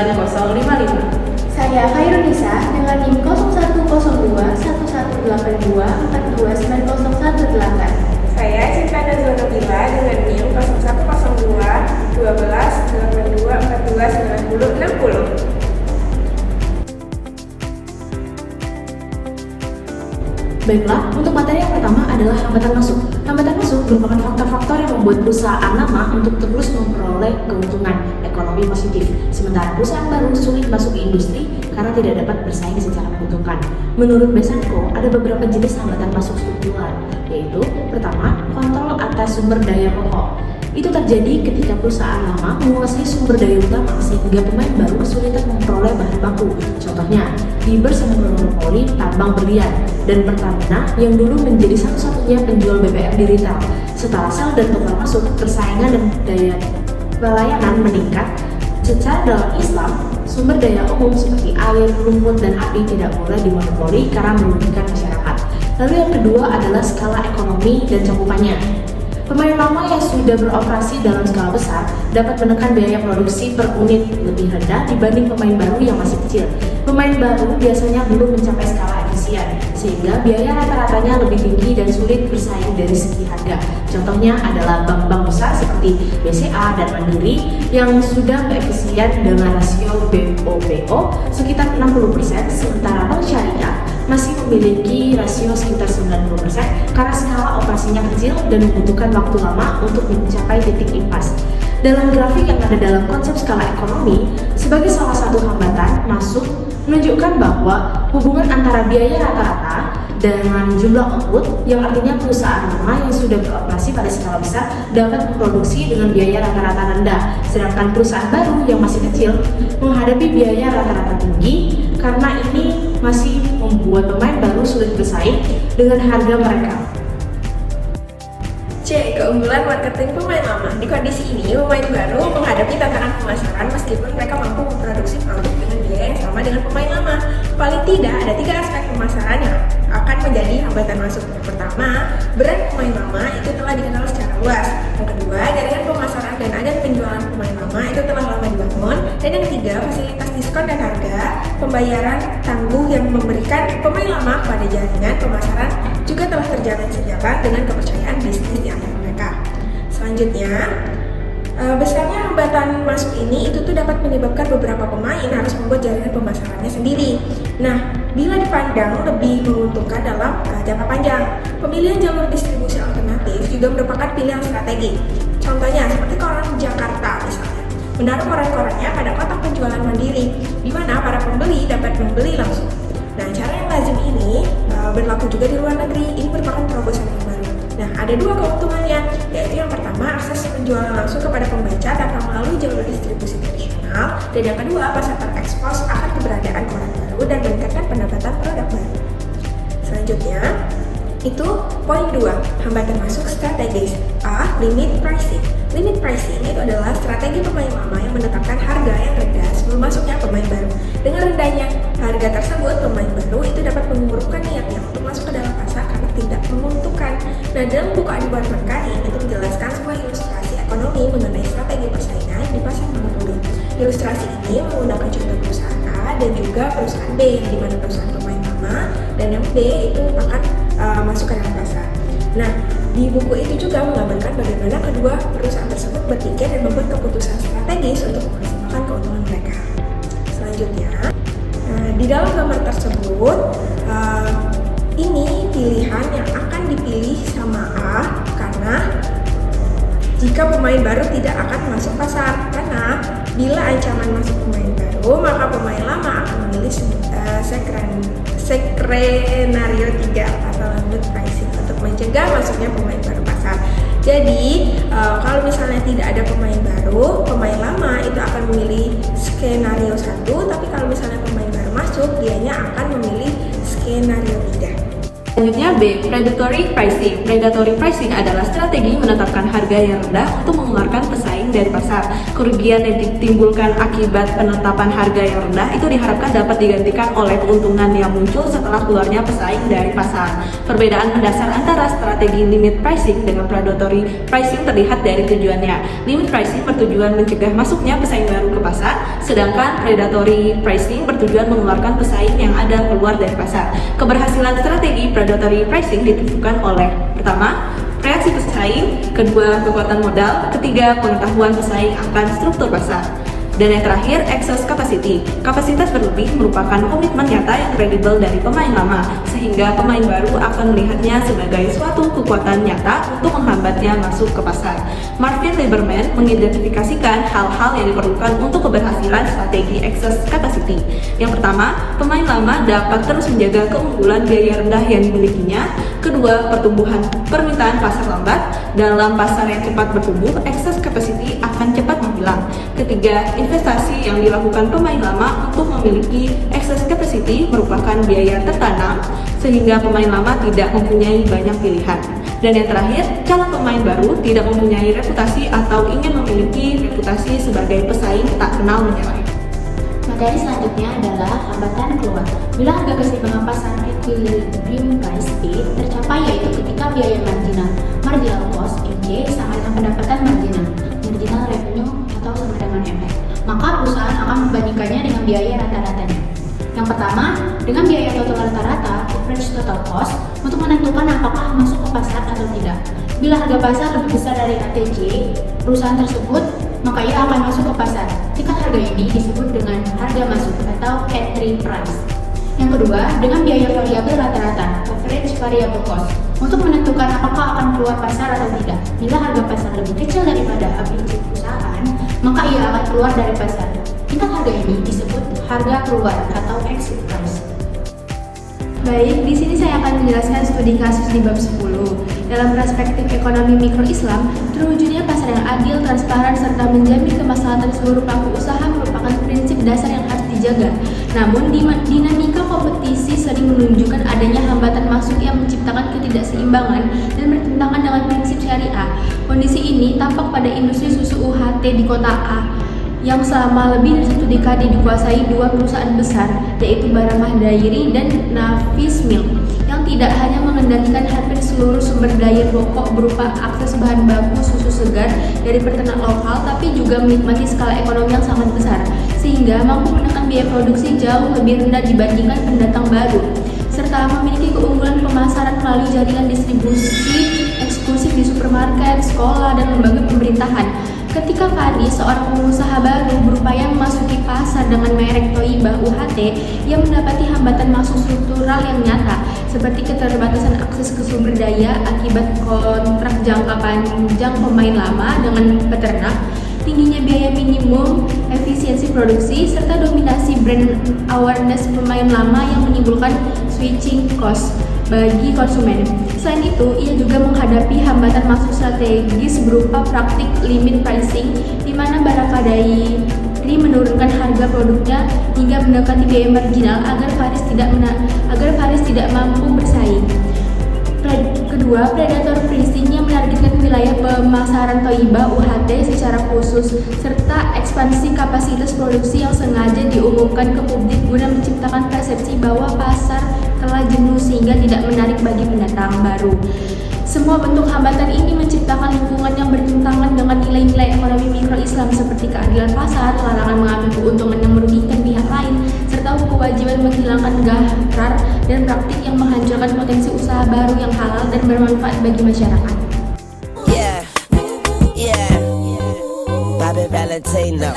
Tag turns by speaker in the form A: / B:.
A: 9055.
B: Saya Khairunisa dengan NIM 0102-1124290118.
C: Saya Cinta Nazwa Nabila dengan NIM 0102-1282-429060.
D: Baiklah, untuk materi yang pertama adalah hambatan masuk. Hambatan masuk merupakan faktor-faktor yang membuat perusahaan lama untuk terus memperoleh keuntungan ekonomi positif, sementara perusahaan baru sulit masuk ke industri karena tidak dapat bersaing secara menguntungkan. Menurut Besanko, ada beberapa jenis hambatan masuk struktural, yaitu pertama, kontrol atas sumber daya pokok. Itu terjadi ketika perusahaan lama menguasai sumber daya utama sehingga pemain baru kesulitan memperoleh bahan baku. Contohnya, Liber sedang monopoli tambang berlian dan Pertamina yang dulu menjadi satu-satunya penjual BBM di retail. Setelah sel dan total masuk, persaingan dan daya pelayanan meningkat. Secara dalam Islam, sumber daya umum seperti air, rumput, dan api tidak boleh dimonopoli karena merugikan masyarakat. Lalu yang kedua adalah skala ekonomi dan cakupannya. Pemain lama yang sudah beroperasi dalam skala besar dapat menekan biaya produksi per unit lebih rendah dibanding pemain baru yang masih kecil. Pemain baru biasanya belum mencapai skala efisien, sehingga biaya rata-ratanya lebih tinggi dan sulit bersaing dari segi harga. Contohnya adalah bank-bank besar seperti BCA dan Mandiri yang sudah efisien dengan rasio BOPO sekitar 60%, sementara bank syariah masih memiliki rasio sekitar 90% karena skala operasinya kecil dan membutuhkan waktu lama untuk mencapai titik impas. Dalam grafik yang ada dalam konsep skala ekonomi, sebagai salah satu hambatan masuk menunjukkan bahwa hubungan antara biaya rata-rata dengan jumlah output, yang artinya perusahaan lama yang sudah beroperasi pada skala besar dapat memproduksi dengan biaya rata-rata rendah, sedangkan perusahaan baru yang masih kecil menghadapi biaya rata-rata tinggi karena ini masih membuat pemain baru sulit bersaing dengan harga mereka.
C: C. Keunggulan marketing pemain lama. Di kondisi ini, pemain baru menghadapi tantangan pemasaran meskipun mereka mampu memproduksi produk dengan biaya yang sama dengan pemain lama. Paling tidak, ada 3 aspek pemasaran yang akan menjadi hambatan masuk. Yang pertama, brand pemain lama itu telah dikenal secara luas. Yang kedua, jaringan pemasaran dan agen penjualan pemain lama itu telah lama dibangun. Dan yang ketiga, fasilitas diskon dan harga pembayaran tangguh yang memberikan pemain lama pada jaringan pemasaran juga telah terjalin sejalan dengan kepercayaan bisnis di antara mereka. Selanjutnya, besarnya hambatan masuk ini itu tuh dapat menyebabkan beberapa pemain harus membuat jaringan pemasarannya sendiri. Nah, bila dipandang lebih menguntungkan dalam jangka panjang, pemilihan jalur distribusi alternatif juga merupakan pilihan strategi. Contohnya seperti koran Jakarta misalnya, menaruh koran-korannya pada kotak penjualan mandiri, di mana para pembeli dapat membeli langsung. Nah, cara yang lazim ini berlaku juga di luar negeri. Ini merupakan terobosan yang baru. Nah, ada 2 keuntungannya, yaitu yang pertama, akses penjualan langsung kepada pembaca tanpa melalui jalur distribusi tradisional, dan yang kedua, pasar terekspos akan keberadaan koran baru dan meningkatkan pendapatan produk baru. Selanjutnya, itu poin 2, hambatan masuk strategis. A. Limit pricing. Limit pricing itu adalah strategi pemain lama yang menetapkan harga yang rendah sebelum masuknya pemain baru. Dengan rendahnya harga tersebut, pemain baru itu dapat mengurungkan niatnya untuk masuk ke dalam pasar karena tidak menguntungkan. Nah, dalam buku Adibar Makarim itu menjelaskan sebuah ilustrasi ekonomi mengenai strategi persaingan di pasar monopoli. Ilustrasi ini menggunakan contoh perusahaan A dan juga perusahaan B, di mana perusahaan pemain lama dan yang B itu akan masuk ke dalam pasar. Nah, di buku itu juga menggambarkan bagaimana kedua perusahaan tersebut berpikir dan membuat keputusan strategis untuk memaksimalkan keuntungan mereka. Selanjutnya, di dalam gambar tersebut, ini pilihan yang akan dipilih sama A karena jika pemain baru tidak akan masuk pasar. Karena bila ancaman masuk pemain baru, maka pemain lama akan memilih skenario 3 atau limit pricing untuk mencegah masuknya pemain baru pasar. Jadi kalau misalnya tidak ada pemain baru, pemain lama itu akan memilih skenario 1, tapi kalau misalnya pemain baru masuk, dianya akan memilih skenario 3.
A: Selanjutnya B. Predatory pricing. Predatory pricing adalah strategi menetapkan harga yang rendah untuk mengeluarkan pesaing dari pasar. Kerugian yang ditimbulkan akibat penetapan harga yang rendah itu diharapkan dapat digantikan oleh keuntungan yang muncul setelah keluarnya pesaing dari pasar. Perbedaan mendasar antara strategi limit pricing dengan predatory pricing terlihat dari tujuannya. Limit pricing bertujuan mencegah masuknya pesaing baru ke pasar, sedangkan predatory pricing bertujuan mengeluarkan pesaing yang ada keluar dari pasar. Keberhasilan strategi predatory pricing ditentukan oleh pertama, reaksi pesaing, kedua, kekuatan modal, ketiga, pengetahuan pesaing akan struktur pasar. Dan yang terakhir, excess capacity. Kapasitas berlebih merupakan komitmen nyata yang kredibel dari pemain lama, sehingga pemain baru akan melihatnya sebagai suatu kekuatan nyata untuk menghambatnya masuk ke pasar. Marvin Lieberman mengidentifikasikan hal-hal yang diperlukan untuk keberhasilan strategi excess capacity. Yang pertama, pemain lama dapat terus menjaga keunggulan biaya rendah yang dimilikinya. Kedua, pertumbuhan permintaan pasar lambat. Dalam pasar yang cepat bertumbuh, excess capacity akan cepat menghilang. Ketiga, investasi yang dilakukan pemain lama untuk memiliki excess capacity merupakan biaya tertanam, sehingga pemain lama tidak mempunyai banyak pilihan. Dan yang terakhir, calon pemain baru tidak mempunyai reputasi atau ingin memiliki reputasi sebagai pesaing tak kenal menyerah.
D: Materi selanjutnya adalah hambatan keluar. Bila harga keseimbangan pasar equilibrium price E tercapai, yaitu ketika biaya marginal cost MJ sama dengan pendapatan marginal revenue atau sama dengan MR, maka perusahaan akan membandingkannya dengan biaya rata-ratanya. Yang pertama, dengan biaya total rata-rata average total cost untuk menentukan apakah masuk ke pasar atau tidak. Bila harga pasar lebih besar dari ATJ perusahaan tersebut, maka ia akan masuk ke pasar. Tingkat harga ini disebut dengan harga masuk atau entry price. Yang kedua, dengan biaya variabel rata-rata average variable cost untuk menentukan apakah akan keluar pasar atau tidak. Bila harga pasar lebih kecil daripada ATJ perusahaan, maka ia akan keluar dari pasar. Tingkat harga ini disebut harga keluar atau exit price.
B: Baik, di sini saya akan menjelaskan studi kasus di bab 10. Dalam perspektif ekonomi mikro Islam, terwujudnya pasar yang adil, transparan, serta menjamin kemaslahatan seluruh pelaku usaha merupakan prinsip dasar yang harus dijaga. Namun, dinamika kompetisi sering menunjukkan adanya hambatan masuk yang menciptakan ketidakseimbangan dan bertentangan dengan prinsip syariah. Kondisi ini tampak pada industri susu UHT di kota A, yang selama lebih dari 1 dekade dikuasai 2 perusahaan besar, yaitu Baramah Dairy dan Nafis Milk, yang tidak hanya mengendalikan hampir seluruh sumber daya pokok berupa akses bahan baku susu segar dari peternak lokal, tapi juga menikmati skala ekonomi yang sangat besar, sehingga mampu menekan biaya produksi jauh lebih rendah dibandingkan pendatang baru, serta memiliki keunggulan pemasaran melalui jaringan distribusi eksklusif di supermarket, sekolah, dan lembaga pemerintahan. Ketika Faris, seorang pengusaha baru, berupaya memasuki pasar dengan merek Thoibah UHT, ia mendapati hambatan masuk struktural yang nyata, seperti keterbatasan akses ke sumber daya akibat kontrak jangka panjang pemain lama dengan peternak, tingginya biaya minimum, efisiensi produksi, serta dominasi brand awareness pemain lama yang menimbulkan switching cost bagi konsumen. Selain itu, ia juga menghadapi hambatan masuk strategis berupa praktik limit pricing, di mana Barakah Dairy menurunkan harga produknya hingga mendekati biaya marginal agar Faris tidak mampu bersaing. Kedua, predator pricing yang menargetkan wilayah pemasaran Thoibah UHT secara khusus, serta ekspansi kapasitas produksi yang sengaja diumumkan ke publik guna menciptakan persepsi bahwa pasar telah jenuh sehingga tidak menarik bagi pendatang baru. Semua bentuk hambatan ini menciptakan lingkungan yang bertentangan dengan nilai-nilai ekonomi mikro Islam seperti keadilan pasar, larangan mengambil keuntungan yang merugikan pihak lain, serta kewajiban menghilangkan gharar dan praktik yang menghancurkan potensi usaha baru yang halal dan bermanfaat bagi masyarakat.
E: Yeah, Bobby Valentino.